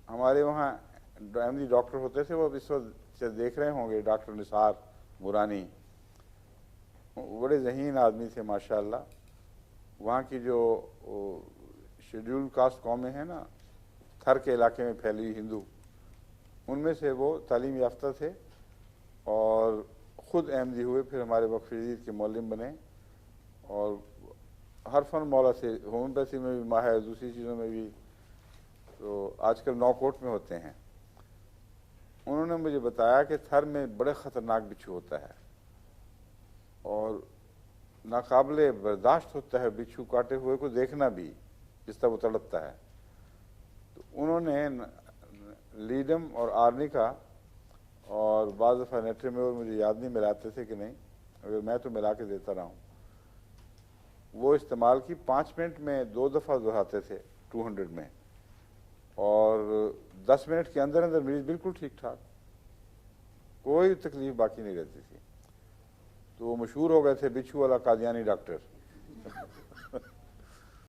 ہمارے وہاں احمدی ڈاکٹر ہوتے تھے، وہ اس وقت دیکھ رہے ہوں گے، ڈاکٹر نثار مورانی، بڑے ذہین آدمی تھے ماشاءاللہ. وہاں کی جو شیڈیول کاسٹ قومیں ہیں نا، تھر کے علاقے میں پھیلی ہوئی ہندو، ان میں سے وہ تعلیم یافتہ تھے اور خود احمدی ہوئے، پھر ہمارے وقف جدید کے معلم بنے اور ہر فن مولا سے، ہومیوپیتھی میں بھی ماہر، دوسری چیزوں میں بھی، تو آج کل نوکوٹ میں ہوتے ہیں. انہوں نے مجھے بتایا کہ تھر میں بڑے خطرناک بچھو ہوتا ہے اور ناقابل برداشت ہوتا ہے بچھو کاٹے ہوئے کو دیکھنا بھی، جس طرح وہ تڑپتا ہے. تو انہوں نے لیڈم اور آرنیکا اور بعض دفعہ نیٹریمیور، مجھے یاد نہیں ملاتے تھے کہ نہیں، اگر میں تو ملا کے دیتا رہا ہوں، وہ استعمال کی. 5 منٹ میں 2 دفعہ دہراتے تھے 200 میں، اور 10 منٹ کے اندر اندر مریض بالکل ٹھیک ٹھاک، کوئی تکلیف باقی نہیں رہتی تھی. تو وہ مشہور ہو گئے تھے بچھو والا قادیانی ڈاکٹر.